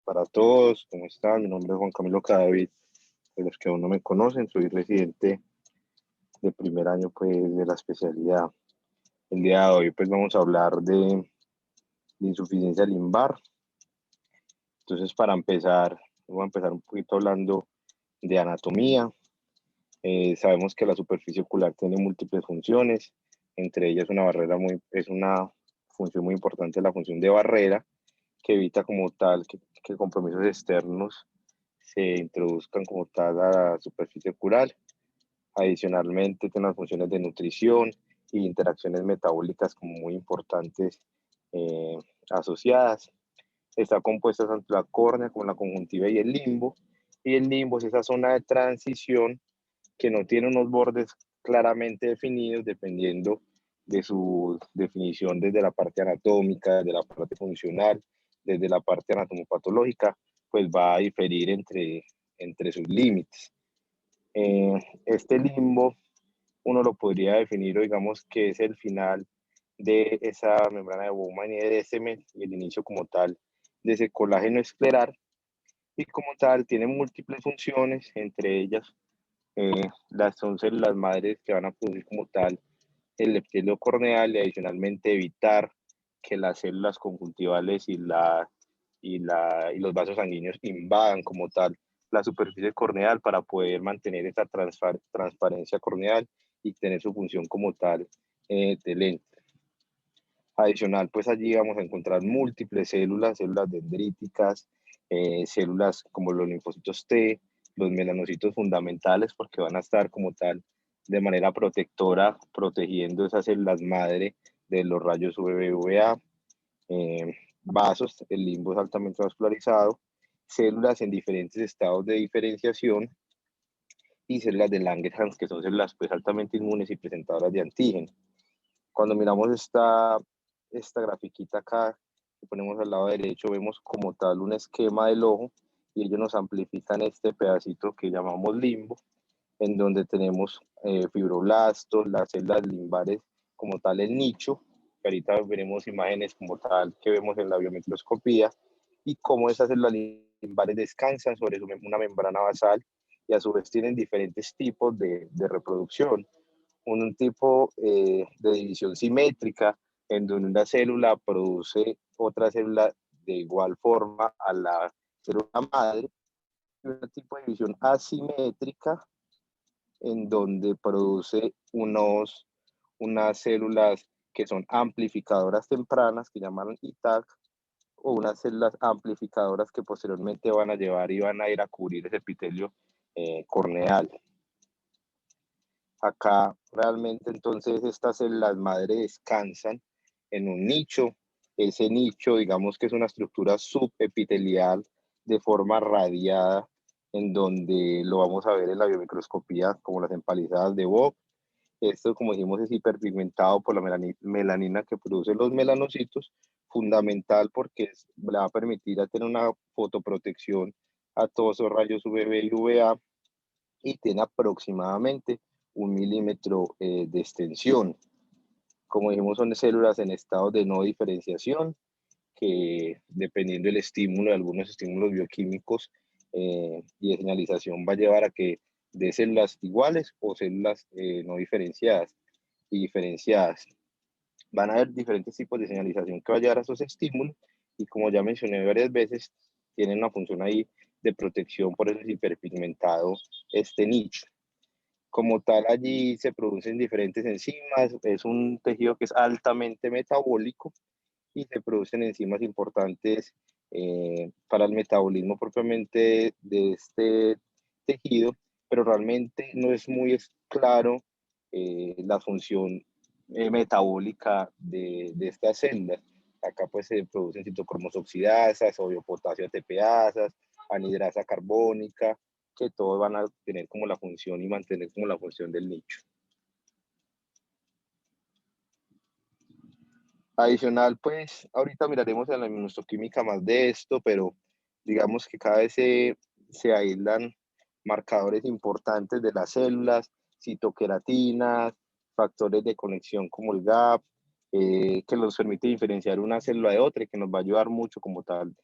para todos, ¿cómo están? Mi nombre es Juan Camilo Cadavid. De los que aún no me conocen, soy residente de primer año pues, de la especialidad. El día de hoy pues, vamos a hablar de insuficiencia lumbar. Entonces, para empezar, voy a empezar un poquito hablando de anatomía. Sabemos que la superficie ocular tiene múltiples funciones, entre ellas es una función muy importante, la función de barrera, que evita como tal que compromisos externos se introduzcan como tal a la superficie ocular. Adicionalmente, tiene unas funciones de nutrición y interacciones metabólicas como muy importantes eh, asociadas. Está compuesta tanto la córnea como la conjuntiva y el limbo. Y el limbo es esa zona de transición que no tiene unos bordes claramente definidos dependiendo de su definición desde la parte anatómica, desde la parte funcional, desde la parte anatomopatológica, pues va a diferir entre sus límites. Eh, este limbo uno lo podría definir, digamos, que es el final de esa membrana de Bowman y de Descemet y el inicio como tal de ese colágeno escleral, y como tal tiene múltiples funciones, entre ellas son células madres que van a producir como tal el epitelio corneal y adicionalmente evitar que las células conjuntivales y los vasos sanguíneos invadan como tal la superficie corneal para poder mantener esa transparencia corneal y tener su función como tal de lente. Adicional, pues allí vamos a encontrar múltiples células dendríticas, células como los linfocitos T, los melanocitos fundamentales, porque van a estar como tal de manera protectora, protegiendo esas células madre de los rayos UVA, vasos, el limbo es altamente vascularizado, células en diferentes estados de diferenciación y células de Langerhans, que son células pues, altamente inmunes y presentadoras de antígeno. Cuando miramos esta grafiquita acá, que ponemos al lado derecho, vemos como tal un esquema del ojo y ellos nos amplifican este pedacito que llamamos limbo, en donde tenemos fibroblastos, las células limbares como tal el nicho, que ahorita veremos imágenes como tal que vemos en la biomicroscopía, y cómo esas células limbares descansan sobre una membrana basal y a su vez tienen diferentes tipos de reproducción. Un tipo de división simétrica, en donde una célula produce otra célula de igual forma a la célula madre, y un tipo de división asimétrica, en donde produce unas células que son amplificadoras tempranas, que llaman ITAC, o unas células amplificadoras que posteriormente van a llevar y van a ir a cubrir ese epitelio corneal. Acá realmente entonces estas células madre descansan en un nicho. Ese nicho, digamos que es una estructura subepitelial de forma radiada, en donde lo vamos a ver en la biomicroscopía como las empalizadas de Vogt. Esto, como dijimos, es hiperpigmentado por la melanina que produce los melanocitos, fundamental porque le va a permitir a tener una fotoprotección a todos esos rayos UVB y UVA, y tiene aproximadamente 1 milímetro de extensión. Como dijimos, son células en estado de no diferenciación, que dependiendo del estímulo, de algunos estímulos bioquímicos y de señalización, va a llevar a que de células iguales o células no diferenciadas y diferenciadas. Van a haber diferentes tipos de señalización que va a llevar a esos estímulos, y como ya mencioné varias veces, tienen una función ahí de protección, por eso es hiperpigmentado este nicho. Como tal, allí se producen diferentes enzimas, es un tejido que es altamente metabólico y se producen enzimas importantes para el metabolismo propiamente de este tejido, pero realmente no es muy claro la función metabólica de estas células. Acá pues se producen citocromos oxidasas, sodio potasio ATPasas, anhidrasa carbónica, que todos van a tener como la función y mantener como la función del nicho. Adicional, pues ahorita miraremos en la inmunohistoquímica más de esto, pero digamos que cada vez se aíslan marcadores importantes de las células, citoqueratinas, factores de conexión como el GAP, que nos permite diferenciar una célula de otra y que nos va a ayudar mucho como tal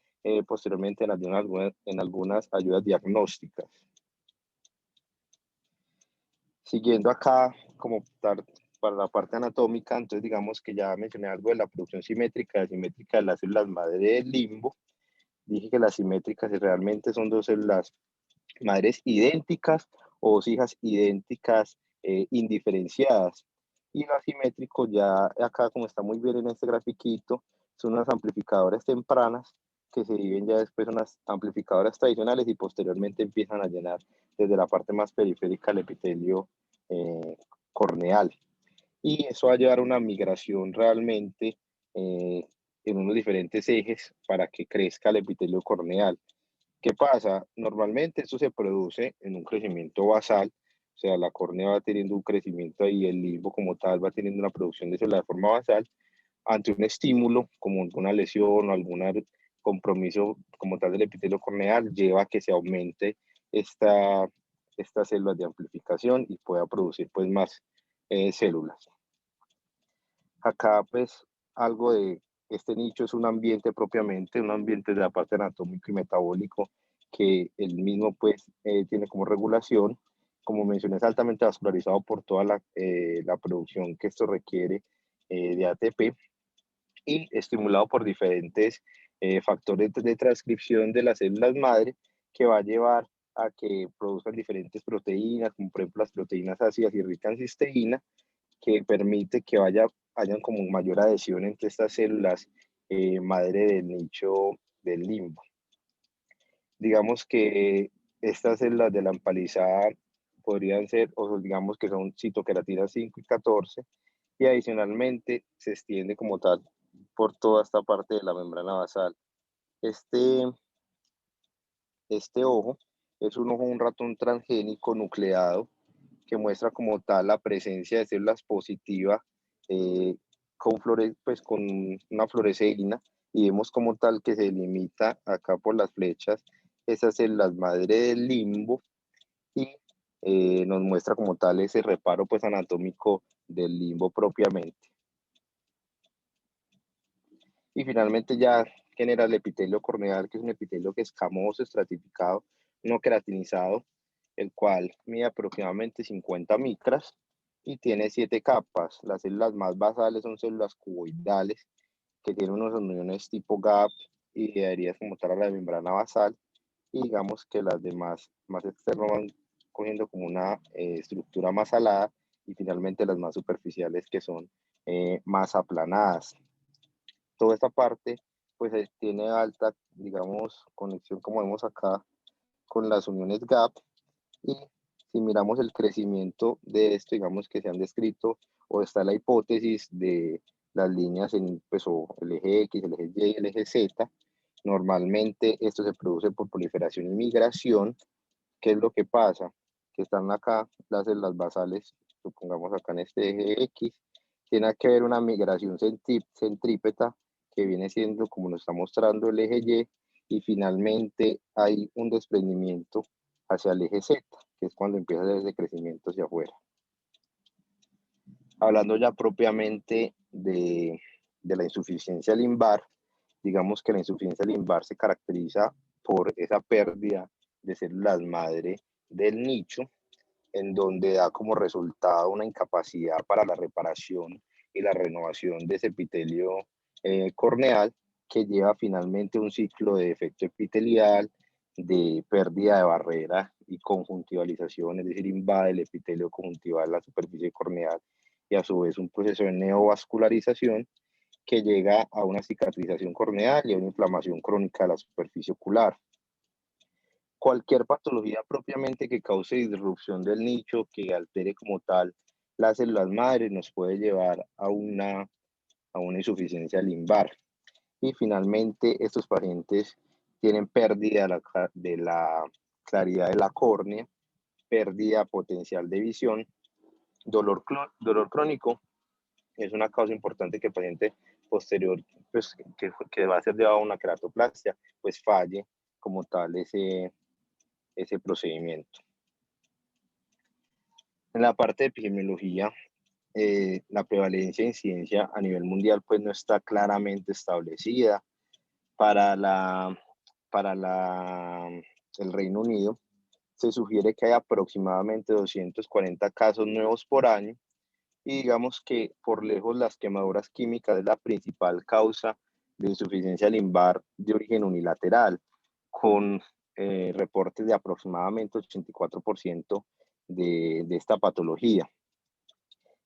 posteriormente en algunas ayudas diagnósticas. Siguiendo acá, como tal, para la parte anatómica, entonces digamos que ya mencioné algo de la producción simétrica y asimétrica de las células madre del limbo. Dije que las simétricas realmente son dos células madres idénticas o dos hijas idénticas indiferenciadas. Y lo asimétrico ya acá, como está muy bien en este grafiquito, son unas amplificadoras tempranas que se dividen ya después en unas amplificadoras tradicionales y posteriormente empiezan a llenar desde la parte más periférica el epitelio eh, corneal. Y eso va a llevar a una migración realmente eh, en unos diferentes ejes para que crezca el epitelio corneal. ¿Qué pasa? Normalmente esto se produce en un crecimiento basal, o sea, la córnea va teniendo un crecimiento y el limbo como tal va teniendo una producción de células de forma basal ante un estímulo como alguna lesión o algún compromiso como tal del epitelio corneal, lleva a que se aumente esta, estas células de amplificación y pueda producir pues más células. Acá pues algo de este nicho es un ambiente propiamente, un ambiente de la parte anatómico y metabólico que el mismo pues tiene como regulación. Como mencioné, es altamente vascularizado por toda la producción que esto requiere de ATP y estimulado por diferentes factores de transcripción de las células madre que va a llevar a que produzcan diferentes proteínas, como por ejemplo las proteínas ácidas y ricas en cisteína, que permite que hayan como mayor adhesión entre estas células madre del nicho del limbo. Digamos que estas células de la empalizada podrían ser, o digamos que son citoqueratina 5 y 14, y adicionalmente se extiende como tal por toda esta parte de la membrana basal. Este, este ojo es un ojo de un ratón transgénico nucleado que muestra como tal la presencia de células positivas pues con una fluoresceína y vemos como tal que se delimita acá por las flechas esas células madre del limbo y nos muestra como tal ese reparo pues anatómico del limbo propiamente. Y finalmente ya genera el epitelio corneal, que es un epitelio que es escamoso, estratificado, no queratinizado, el cual mide aproximadamente 50 micras y tiene 7 capas. Las células más basales son células cuboidales que tienen unos uniones tipo gap y adheridas como tal a la membrana basal, y digamos que las demás más externas van cogiendo como una estructura más alada, y finalmente las más superficiales que son más aplanadas. Toda esta parte pues tiene alta, digamos, conexión como vemos acá con las uniones gap, y si miramos el crecimiento de esto, digamos que se han descrito o está la hipótesis de las líneas en pues, o el eje X, el eje Y y el eje Z. Normalmente esto se produce por proliferación y migración. ¿Qué es lo que pasa? Que están acá las células basales, supongamos acá en este eje X, tiene que haber una migración centrípeta que viene siendo como nos está mostrando el eje Y, y finalmente hay un desprendimiento hacia el eje Z, que es cuando empieza ese crecimiento hacia afuera. Hablando ya propiamente de la insuficiencia limbar, digamos que la insuficiencia limbar se caracteriza por esa pérdida de células madre del nicho, en donde da como resultado una incapacidad para la reparación y la renovación de ese epitelio corneal, que lleva finalmente un ciclo de defecto epitelial, de pérdida de barrera y conjuntivalización, es decir, invade el epitelio conjuntival, la superficie corneal, y a su vez un proceso de neovascularización que llega a una cicatrización corneal y a una inflamación crónica de la superficie ocular. Cualquier patología propiamente que cause disrupción del nicho, que altere como tal las células madres, nos puede llevar a una insuficiencia limbar. Y finalmente, estos pacientes tienen pérdida de la claridad de la córnea, pérdida potencial de visión, dolor crónico. Es una causa importante que el paciente posterior, pues, que va a ser llevado a una queratoplastia, pues falle como tal ese procedimiento. En la parte de epidemiología, la prevalencia e incidencia a nivel mundial pues no está claramente establecida. Para la para el Reino Unido, se sugiere que hay aproximadamente 240 casos nuevos por año y digamos que por lejos las quemaduras químicas es la principal causa de insuficiencia lumbar de origen unilateral, con reportes de aproximadamente 84% de esta patología.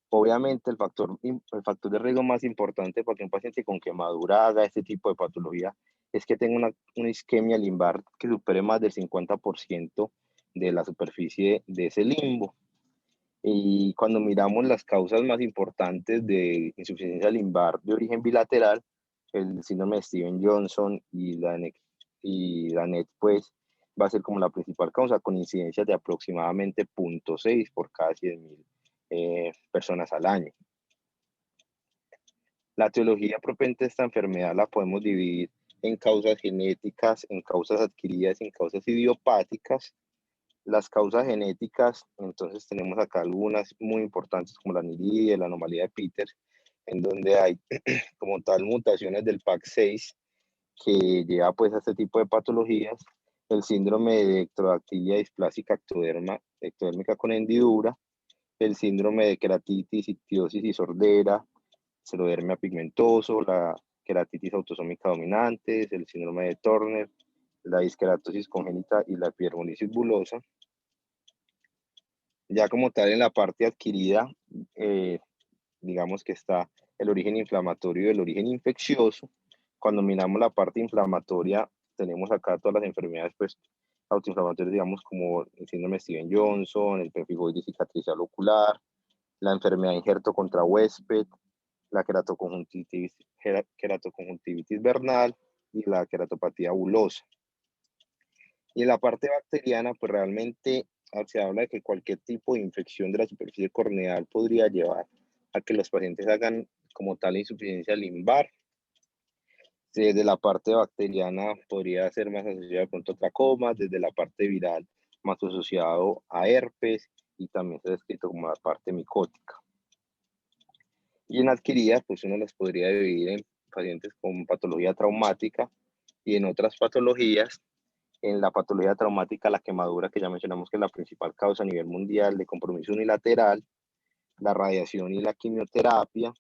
Obviamente el factor de riesgo más importante para que un paciente con quemadura haga este tipo de patología es que tenga una isquemia lumbar que supere más del 50% de la superficie de ese limbo. Y cuando miramos las causas más importantes de insuficiencia lumbar de origen bilateral, el síndrome de Steven-Johnson y la NET, pues va a ser como la principal causa, con incidencias de aproximadamente 0.6 por cada 100.000 personas al año. La etiología propiamente de esta enfermedad la podemos dividir en causas genéticas, en causas adquiridas y en causas idiopáticas. Las causas genéticas, entonces tenemos acá algunas muy importantes como la aniridia, la anomalía de Peters, en donde hay como tal mutaciones del PAC6 que lleva pues a este tipo de patologías, el síndrome de ectrodactilia displásica ectodérmica con hendidura, el síndrome de queratitis, ictiosis y sordera, xerodermia pigmentoso, la queratitis autosómica dominante, el síndrome de Turner, la disqueratosis congénita y la epidermolisis bulosa. Ya como tal en la parte adquirida, digamos que está el origen inflamatorio y el origen infeccioso. Cuando miramos la parte inflamatoria, tenemos acá todas las enfermedades pues, autoinflamatorias, digamos como el síndrome de Steven-Johnson, el pemphigoides cicatricial ocular, la enfermedad de injerto contra huésped, la queratoconjuntivitis vernal y la queratopatía bulosa. Y en la parte bacteriana, pues realmente se habla de que cualquier tipo de infección de la superficie corneal podría llevar a que los pacientes hagan como tal insuficiencia lumbar. Desde la parte bacteriana podría ser más asociada de pronto a tracomas, desde la parte viral más asociado a herpes y también se ha descrito como la parte micótica. Y en adquirida, pues uno las podría dividir en pacientes con patología traumática y en otras patologías. En la patología traumática, la quemadura, que ya mencionamos que es la principal causa a nivel mundial de compromiso unilateral, la radiación y la quimioterapia,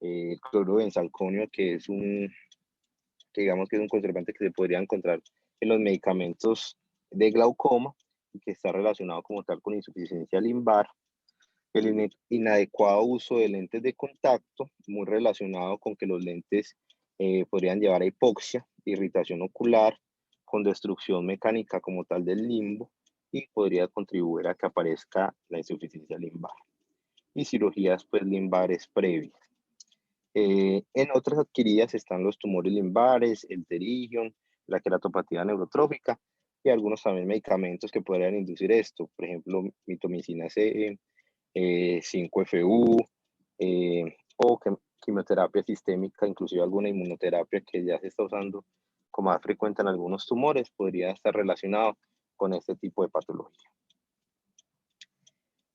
el cloruro de benzalconio, que digamos que es un conservante que se podría encontrar en los medicamentos de glaucoma y que está relacionado como tal con insuficiencia lumbar, el inadecuado uso de lentes de contacto, muy relacionado con que los lentes podrían llevar a hipoxia, irritación ocular, con destrucción mecánica como tal del limbo y podría contribuir a que aparezca la insuficiencia lumbar. Y cirugías pues lumbares previas. En otras adquiridas están los tumores lumbares, el pterigion, la queratopatía neurotrófica y algunos también medicamentos que podrían inducir esto, por ejemplo, mitomicina C, 5FU, o quimioterapia sistémica, inclusive alguna inmunoterapia que ya se está usando como más frecuente en algunos tumores, podría estar relacionado con este tipo de patología.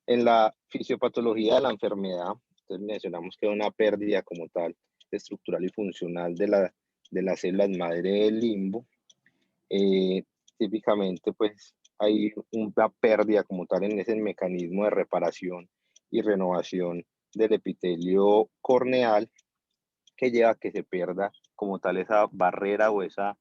En la fisiopatología de la enfermedad, entonces mencionamos que hay una pérdida como tal estructural y funcional de las células madre del limbo. Típicamente pues hay una pérdida como tal en ese mecanismo de reparación y renovación del epitelio corneal que lleva a que se pierda como tal esa barrera o esa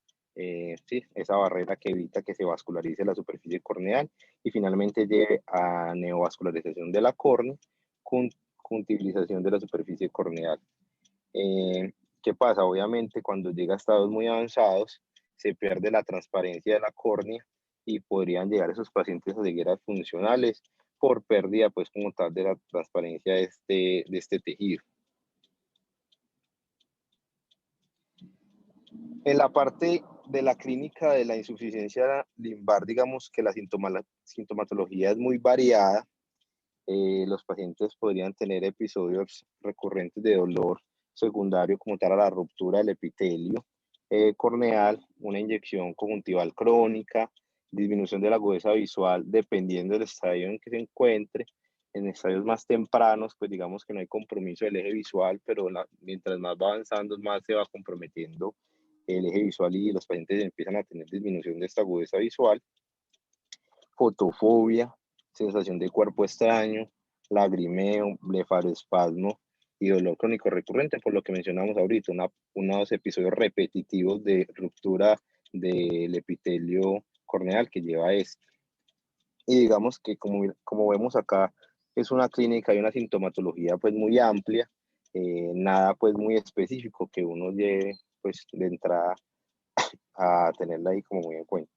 barrera que evita que se vascularice la superficie corneal y finalmente lleve a neovascularización de la córnea con juntivilización de la superficie corneal. ¿Qué pasa? Obviamente cuando llega a estados muy avanzados se pierde la transparencia de la córnea y podrían llegar esos pacientes a cegueras funcionales por pérdida pues como tal de la transparencia de este tejido. En la parte de la clínica de la insuficiencia lumbar, digamos que la sintomatología es muy variada. Los pacientes podrían tener episodios recurrentes de dolor secundario como tal a la ruptura del epitelio corneal, una inyección conjuntival crónica, disminución de la agudeza visual dependiendo del estadio en que se encuentre. En estadios más tempranos, pues digamos que no hay compromiso del eje visual, pero mientras más va avanzando, más se va comprometiendo el eje visual y los pacientes empiezan a tener disminución de esta agudeza visual, fotofobia, sensación de cuerpo extraño, lagrimeo, blefaroespasmo y dolor crónico recurrente, por lo que mencionamos ahorita, unos episodios repetitivos de ruptura del epitelio corneal que lleva a esto. Y digamos que como vemos acá, es una clínica y una sintomatología pues muy amplia, nada pues muy específico que uno lleve pues de entrada a tenerla ahí como muy en cuenta.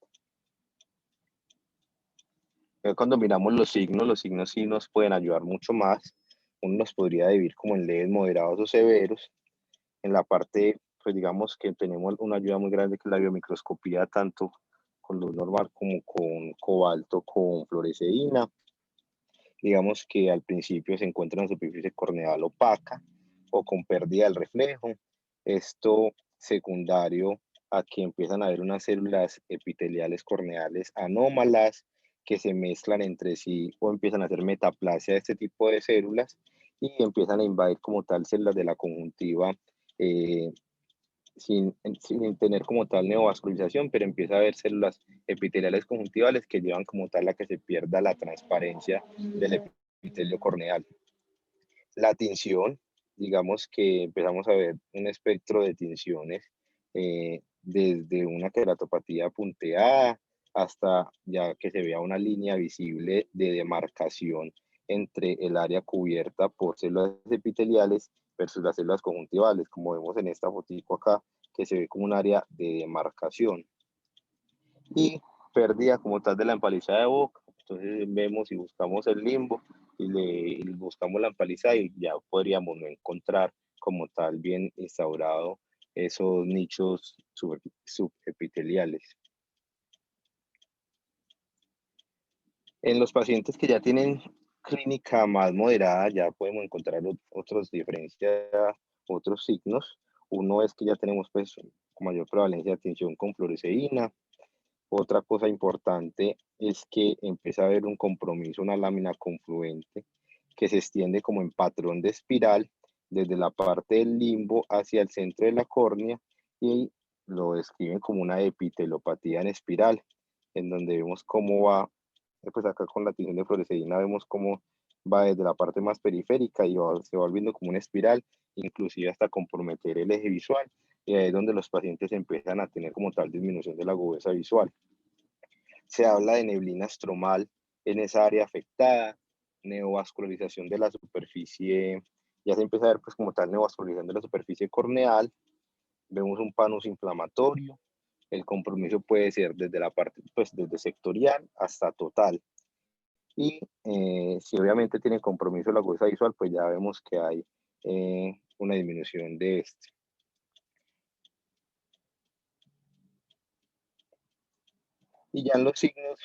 Cuando miramos los signos sí nos pueden ayudar mucho más. Uno los podría dividir como en leves, moderados o severos. En la parte, pues digamos que tenemos una ayuda muy grande que es la biomicroscopía, tanto con luz normal como con cobalto, con fluoresceína. Digamos que al principio se encuentra en superficie corneal opaca o con pérdida del reflejo. Esto secundario a que empiezan a haber unas células epiteliales corneales anómalas que se mezclan entre sí o empiezan a hacer metaplasia de este tipo de células y empiezan a invadir como tal células de la conjuntiva eh, sin tener como tal neovascularización, pero empieza a haber células epiteliales conjuntivales que llevan como tal a que se pierda la transparencia del epitelio corneal. La tinción, digamos que empezamos a ver un espectro de tinciones desde una queratopatía punteada hasta ya que se vea una línea visible de demarcación entre el área cubierta por células epiteliales versus las células conjuntivales, como vemos en esta fotico acá, que se ve como un área de demarcación. Y pérdida como tal de la empalizada de boca. Entonces vemos y buscamos el limbo y buscamos la empalizada y ya podríamos no encontrar como tal bien instaurado esos nichos subepiteliales. En los pacientes que ya tienen clínica más moderada, ya podemos encontrar otras diferencias, otros signos. Uno es que ya tenemos pues con mayor prevalencia de tinción con fluoresceína. Otra cosa importante es que empieza a haber un compromiso, una lámina confluente que se extiende como en patrón de espiral desde la parte del limbo hacia el centro de la córnea y lo describen como una epitelopatía en espiral, en donde vemos cómo va, pues acá con la tinción de fluoresceína vemos cómo va desde la parte más periférica y se va volviendo como una espiral, inclusive hasta comprometer el eje visual, y ahí es donde los pacientes empiezan a tener como tal disminución de la agudeza visual. Se habla de neblina estromal en esa área afectada, neovascularización de la superficie, ya se empieza a ver pues como tal neovascularización de la superficie corneal, vemos un panus inflamatorio, el compromiso puede ser desde la parte, pues desde sectorial hasta total. Y si obviamente tiene compromiso la agudeza visual, pues ya vemos que hay una disminución de este. Y ya en los signos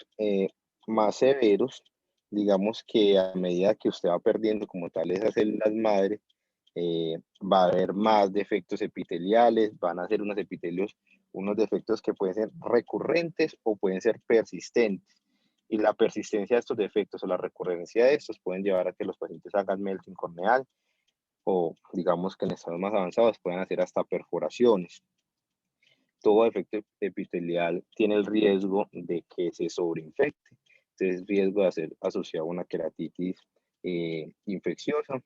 más severos, digamos que a medida que usted va perdiendo como tal esas células madre, va a haber más defectos epiteliales, van a ser unos epitelios, unos defectos que pueden ser recurrentes o pueden ser persistentes. Y la persistencia de estos defectos o la recurrencia de estos pueden llevar a que los pacientes hagan melting corneal o digamos que en estados más avanzados pueden hacer hasta perforaciones. Todo defecto epitelial tiene el riesgo de que se sobreinfecte. Entonces, riesgo de ser asociado a una queratitis infecciosa.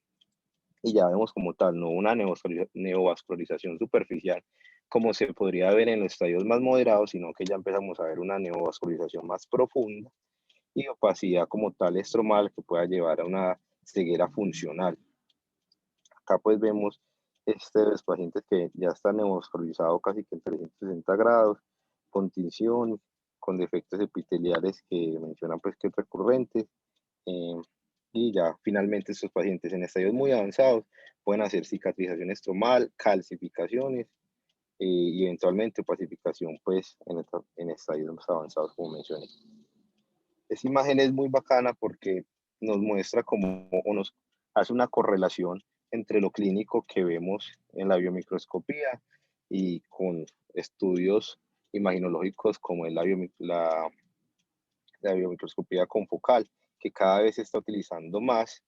Y ya vemos como tal, no una neovascularización superficial, como se podría ver en los estadios más moderados, sino que ya empezamos a ver una neovascularización más profunda y opacidad como tal estromal que pueda llevar a una ceguera funcional. Acá pues vemos los pacientes que ya están neovascularizados casi que en 360 grados, con tinción, con defectos epiteliales que mencionan pues que es recurrente. Y ya finalmente estos pacientes en estadios muy avanzados pueden hacer cicatrización estromal, calcificaciones y eventualmente opacificación pues en estadios más avanzados como mencioné. Esta imagen es muy bacana porque nos muestra como o nos hace una correlación entre lo clínico que vemos en la biomicroscopía y con estudios imaginológicos como es la biomicroscopía confocal, que cada vez se está utilizando más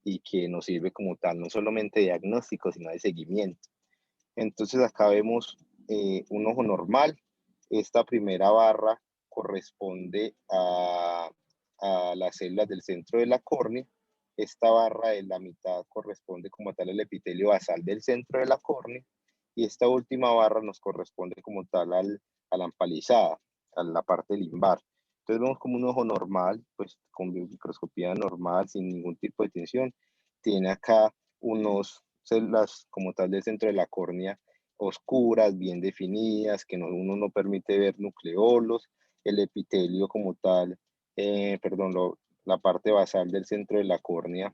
y que nos sirve como tal, no solamente de diagnóstico, sino de seguimiento. Entonces acá vemos un ojo normal. Esta primera barra corresponde a las células del centro de la córnea. Esta barra de la mitad corresponde como tal al epitelio basal del centro de la córnea, y esta última barra nos corresponde como tal a la empalizada, a la parte limbar. Entonces vemos como un ojo normal, pues con microscopía normal, sin ningún tipo de tensión. Tiene acá unos células como tal del centro de la córnea oscuras, bien definidas, que uno no permite ver nucleolos. El epitelio como tal, la parte basal del centro de la córnea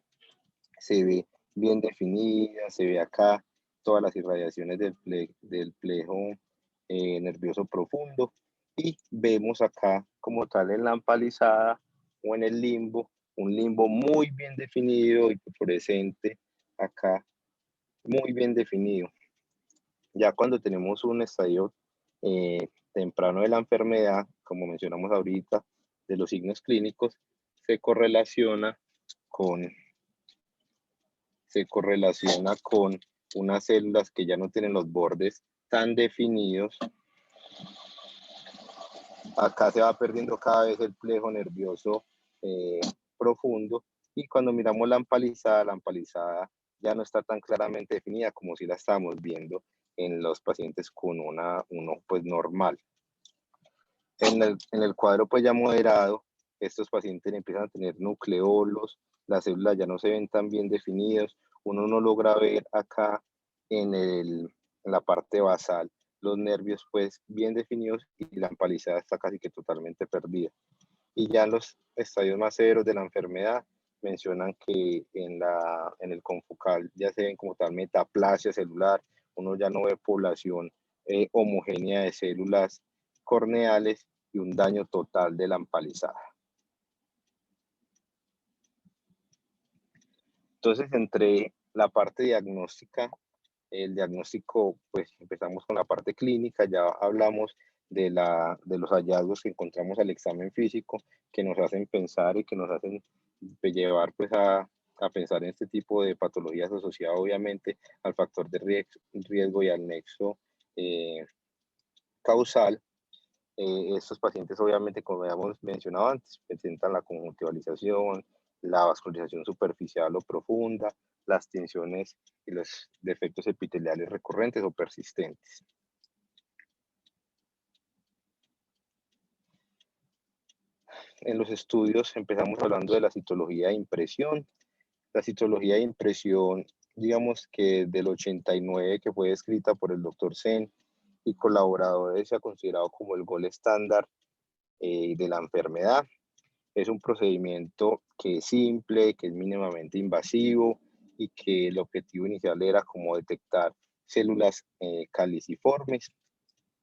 se ve bien definida, se ve acá todas las irradiaciones del plejo nervioso profundo, y vemos acá como tal en la empalizada o en el limbo, un limbo muy bien definido y fluorescente acá, muy bien definido. Ya cuando tenemos un estadio temprano de la enfermedad, como mencionamos ahorita, de los signos clínicos, se correlaciona con unas células que ya no tienen los bordes tan definidos. Acá se va perdiendo cada vez el plejo nervioso profundo, y cuando miramos la empalizada ya no está tan claramente definida como si la estábamos viendo en los pacientes con uno pues normal. En el cuadro pues ya moderado, estos pacientes empiezan a tener nucleolos, las células ya no se ven tan bien definidos, uno no logra ver acá en la parte basal los nervios pues bien definidos, y la empalizada está casi que totalmente perdida. Y ya en los estadios más severos de la enfermedad mencionan que en el confocal ya se ven como tal metaplasia celular, uno ya no ve población homogénea de células corneales y un daño total de la empalizada. Entonces, entre la parte diagnóstica, el diagnóstico, pues empezamos con la parte clínica, ya hablamos de los hallazgos que encontramos al examen físico, que nos hacen pensar y que nos hacen llevar pues a pensar en este tipo de patologías asociadas obviamente al factor de riesgo y al nexo causal. Estos pacientes obviamente, como habíamos mencionado antes, presentan la conjuntivalización, la vascularización superficial o profunda, las tensiones y los defectos epiteliales recurrentes o persistentes. En los estudios empezamos hablando de la citología de impresión. La citología de impresión, digamos que del 89, que fue escrita por el doctor Sen y colaboradores, se ha considerado como el gol estándar de la enfermedad. Es un procedimiento que es simple, que es mínimamente invasivo, y que el objetivo inicial era como detectar células caliciformes.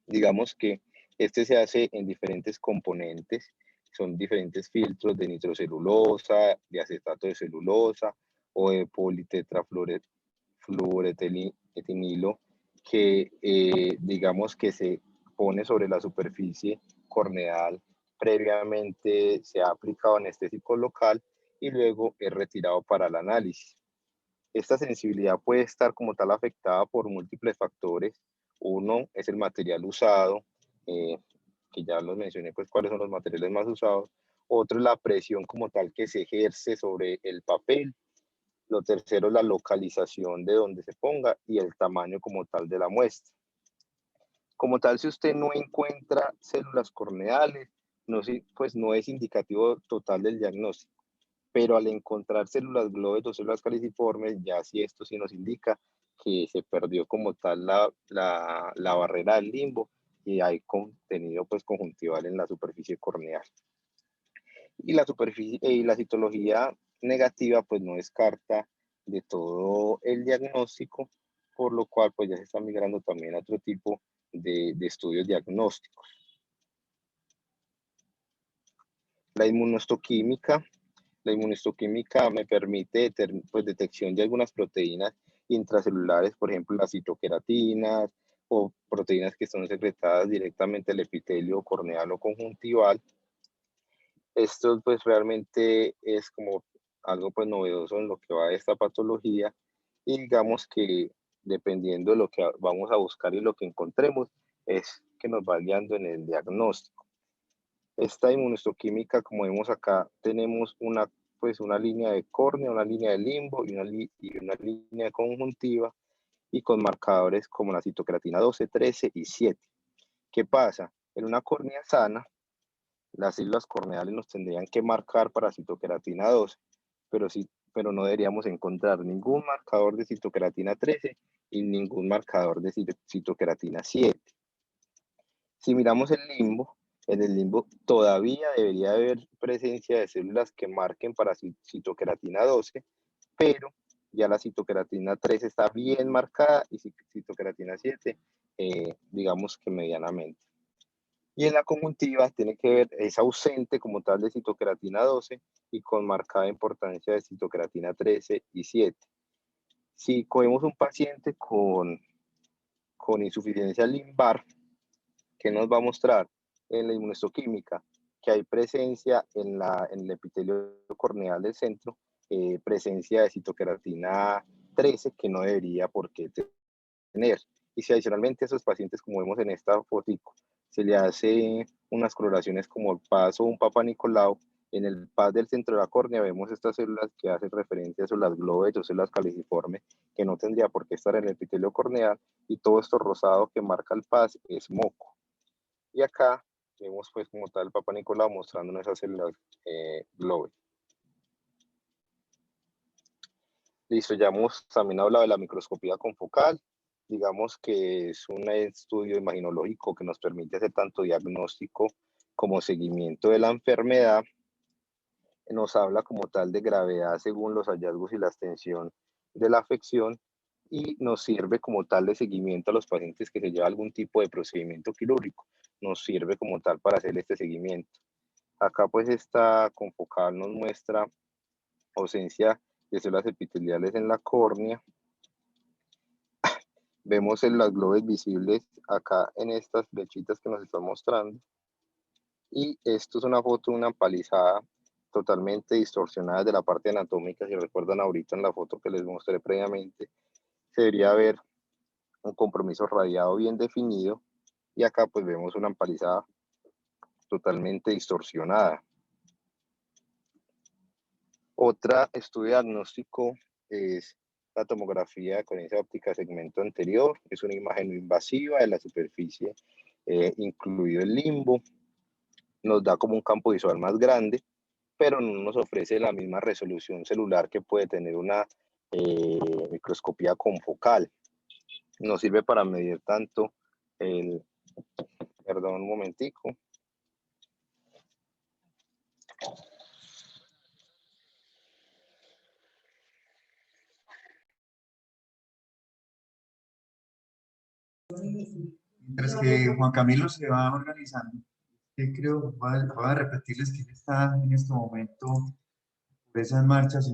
Digamos que este se hace en diferentes componentes, son diferentes filtros de nitrocelulosa, de acetato de celulosa o de politetrafluoretililo, que digamos que se pone sobre la superficie corneal. Previamente se ha aplicado anestésico local y luego es retirado para el análisis. Esta sensibilidad puede estar como tal afectada por múltiples factores. Uno es el material usado, que ya los mencioné, pues cuáles son los materiales más usados. Otro es la presión como tal que se ejerce sobre el papel. Lo tercero es la localización de donde se ponga y el tamaño como tal de la muestra. Como tal, si usted no encuentra células corneales, pues no es indicativo total del diagnóstico. Pero al encontrar células globes o células caliciformes, ya sí esto sí nos indica que se perdió como tal la barrera del limbo y hay contenido pues conjuntival en la superficie corneal. Y la citología negativa pues no descarta de todo el diagnóstico, por lo cual pues ya se está migrando también a otro tipo de estudios diagnósticos. La inmunohistoquímica me permite pues, detección de algunas proteínas intracelulares, por ejemplo, las citoqueratinas o proteínas que son secretadas directamente al epitelio corneal o conjuntival. Esto pues realmente es como algo pues novedoso en lo que va de esta patología, y digamos que dependiendo de lo que vamos a buscar y lo que encontremos, es que nos va guiando en el diagnóstico. Esta inmunohistoquímica, como vemos acá, tenemos una línea de córnea, una línea de limbo y una línea de conjuntiva, y con marcadores como la citocreatina 12, 13 y 7. ¿Qué pasa? En una córnea sana, las células corneales nos tendrían que marcar para citocreatina 12, pero no deberíamos encontrar ningún marcador de citocreatina 13 y ningún marcador de citocreatina 7. Si miramos el limbo, en el limbo todavía debería haber presencia de células que marquen para citocreatina 12, pero ya la citocreatina 3 está bien marcada y citocreatina 7, digamos que medianamente. Y en la conjuntiva tiene que ver, es ausente como tal de citocreatina 12 y con marcada importancia de citocreatina 13 y 7. Si cogemos un paciente con insuficiencia limbar, ¿qué nos va a mostrar? En la inmunohistoquímica, que hay presencia en el epitelio corneal del centro, presencia de citocreatina 13 que no debería por qué tener. Y si adicionalmente a esos pacientes, como vemos en esta fotico, se le hace unas coloraciones como el PAS o un Papa Nicolau, en el PAS del centro de la córnea vemos estas células que hacen referencia a las globes o células caliciformes, que no tendría por qué estar en el epitelio corneal, y todo esto rosado que marca el PAS es moco. Y acá vemos pues como tal el Papa Nicolau mostrándonos esas células globe. Listo, ya hemos también hablado de la microscopía confocal. Digamos que es un estudio imaginológico que nos permite hacer tanto diagnóstico como seguimiento de la enfermedad. Nos habla como tal de gravedad según los hallazgos y la extensión de la afección, y nos sirve como tal de seguimiento a los pacientes que se lleva algún tipo de procedimiento quirúrgico. Nos sirve como tal para hacer este seguimiento. Acá pues esta confocal nos muestra ausencia de células epiteliales en la córnea. Vemos en las globes visibles acá en estas flechitas que nos están mostrando. Y esto es una foto de una empalizada totalmente distorsionada de la parte anatómica. Si recuerdan ahorita en la foto que les mostré previamente, se debería ver un compromiso radiado bien definido. Y acá pues vemos una empalizada totalmente distorsionada. Otra estudio diagnóstico es la tomografía de coherencia óptica de segmento anterior. Es una imagen invasiva de la superficie, incluido el limbo. Nos da como un campo visual más grande, pero no nos ofrece la misma resolución celular que puede tener una microscopía confocal. Nos sirve para medir tanto perdón, un momentico. Mientras que Juan Camilo se va organizando, creo, voy a repetirles que él está en este momento por esas marchas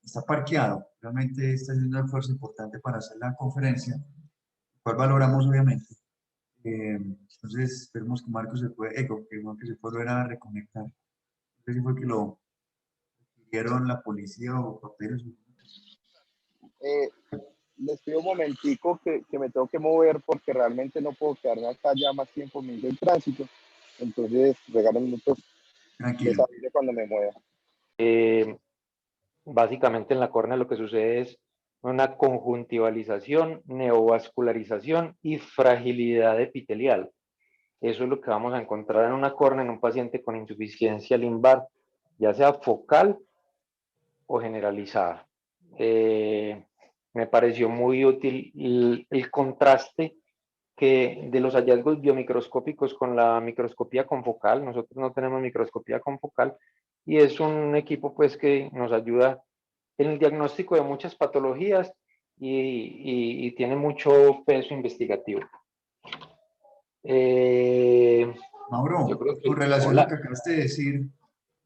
está parqueado, realmente está haciendo un esfuerzo importante para hacer la conferencia, el cual valoramos obviamente. Entonces esperemos que Marcos se puede, que Juan que se puede volver a reconectar. No sé si fue que lo dieron la policía o papeles. Les pido un momentico que me tengo que mover porque realmente no puedo quedarme acá ya más tiempo en el tránsito. Entonces, regalen minutos, les Tranquilo. aviso cuando me mueva. Básicamente en la córnea lo que sucede es una conjuntivalización, neovascularización y fragilidad epitelial. Eso es lo que vamos a encontrar en una córnea en un paciente con insuficiencia limbar, ya sea focal o generalizada. Me pareció muy útil el contraste de los hallazgos biomicroscópicos con la microscopía confocal. Nosotros no tenemos microscopía confocal y es un equipo pues que nos ayuda en el diagnóstico de muchas patologías y tiene mucho peso investigativo. Mauro, Yo creo que, con relación a lo hola. que acabaste de decir,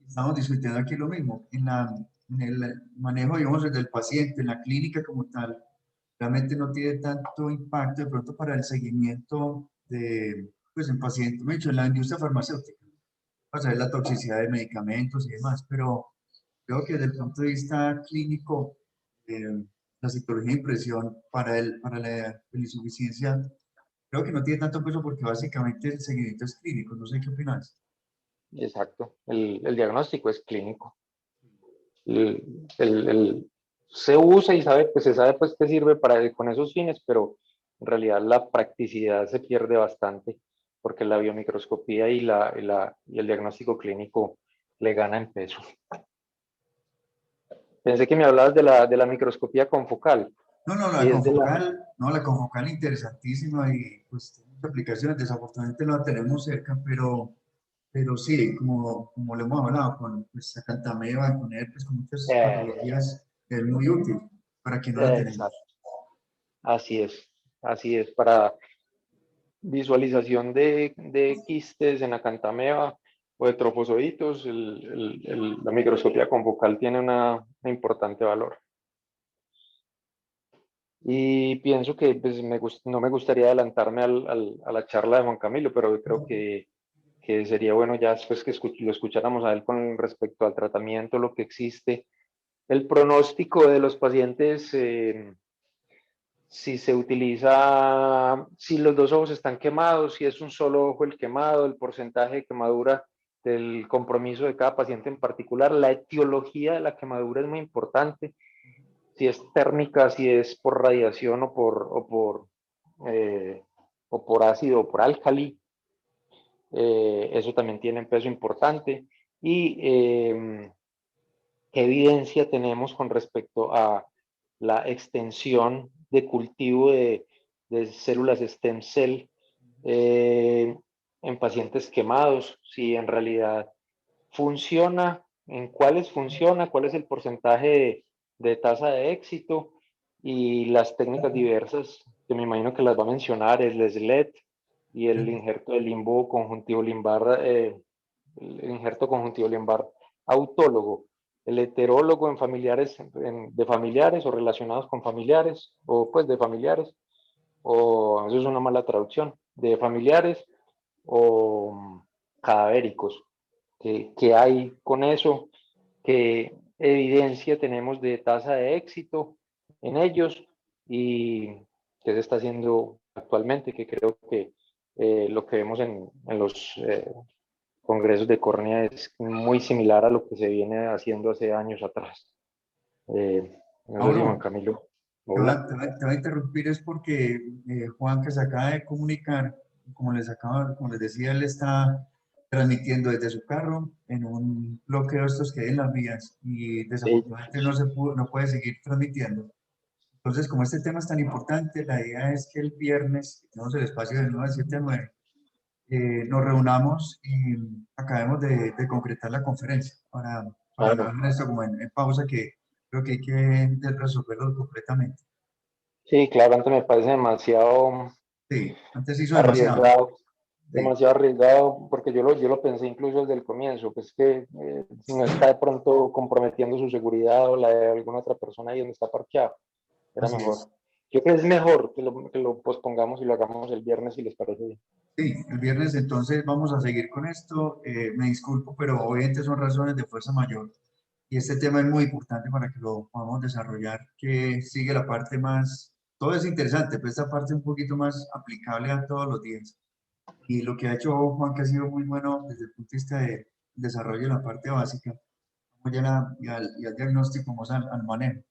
estamos discutiendo aquí lo mismo. En el manejo, digamos, del paciente, en la clínica como tal, realmente no tiene tanto impacto de pronto para el seguimiento pues, en pacientes, me he dicho, en la industria farmacéutica, para saber la toxicidad de medicamentos y demás, pero creo que desde el punto de vista clínico, la citología de impresión para la insuficiencia creo que no tiene tanto peso porque básicamente el seguimiento es clínico, no sé qué opinas. Exacto, el diagnóstico es clínico. El, se usa y sabe, pues se sabe pues qué sirve para, con esos fines, pero en realidad la practicidad se pierde bastante porque la biomicroscopía y el diagnóstico clínico le gana en peso. Pensé que me hablabas de la microscopía confocal. No, no, Y es de la, la confocal interesantísima y pues tiene muchas aplicaciones, desafortunadamente no la tenemos cerca, pero sí, como lo hemos hablado con pues, Acantameba, con herpes, con muchas eh, patologías, es muy útil para quien no la tenemos. exacto, así es, para visualización de quistes en acantameba o de trofozoitos, la microscopía confocal tiene un importante valor. Y pienso que pues, no me gustaría adelantarme a la charla de Juan Camilo, pero creo que sería bueno ya después que lo escucháramos a él con respecto al tratamiento, lo que existe, el pronóstico de los pacientes. Si se utiliza, si los dos ojos están quemados, si es un solo ojo el quemado, el porcentaje de quemadura del compromiso de cada paciente en particular, la etiología de la quemadura es muy importante, si es térmica, si es por radiación eh, o por ácido o por álcali, eso también tiene un peso importante. Y qué evidencia tenemos con respecto a la extensión de cultivo de células stem cell en pacientes quemados, si en realidad funciona, en cuáles funciona, cuál es el porcentaje de tasa de éxito y las técnicas diversas, que me imagino que las va a mencionar, el SLED y el injerto de limbo conjuntivo limbar, el injerto conjuntivo limbar autólogo, el heterólogo en familiares, de familiares o relacionados con familiares, o pues de familiares, o eso es una mala traducción, de familiares o cadavéricos. ¿Qué hay con eso? ¿Qué evidencia tenemos de tasa de éxito en ellos? Y qué se está haciendo actualmente, que creo que lo que vemos en los congresos de córnea es muy similar a lo que se viene haciendo hace años atrás. No sé si Juan Mauro, Camilo. te voy Hola. a, te voy a- te voy a interrumpir es porque Juan, que se acaba de comunicar, como les decía, él está transmitiendo desde su carro en un bloqueo de estos que hay en las vías y Sí, desafortunadamente no puede seguir transmitiendo. Entonces, como este tema es tan importante, la idea es que el viernes, que tenemos el espacio de 9 a 7 a 9, nos reunamos y acabemos de concretar la conferencia para claro. dejar esto como en pausa, que creo que hay que resolverlo completamente. Sí, claro, antes me parece demasiado Sí, antes hizo demasiado. arriesgado, Sí, demasiado arriesgado, porque yo lo pensé incluso desde el comienzo, pues que si no está de pronto comprometiendo su seguridad o la de alguna otra persona ahí donde está parqueado, era así mejor. es. Yo creo que es mejor que lo pospongamos y lo hagamos el viernes si les parece bien. Sí, el viernes entonces vamos a seguir con esto. Me disculpo, pero obviamente son razones de fuerza mayor. Y este tema es muy importante para que lo podamos desarrollar, que sigue la parte más, todo es interesante, pero esta parte un poquito más aplicable a todos los días. Y lo que ha hecho Juan, que ha sido muy bueno desde el punto de vista de desarrollo de la parte básica, como ya y al diagnóstico, vamos al manejo.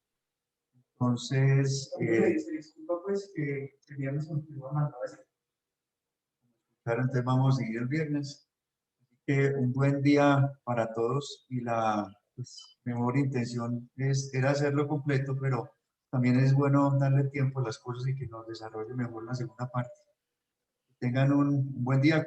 Entonces, se disculpa pues que el viernes continúa mandando ese. Claro, entonces vamos a seguir el viernes. Así que un buen día para todos y la pues, mejor intención era hacerlo completo, pero también es bueno darle tiempo a las cosas y que nos desarrolle mejor la segunda parte. Tengan un buen día.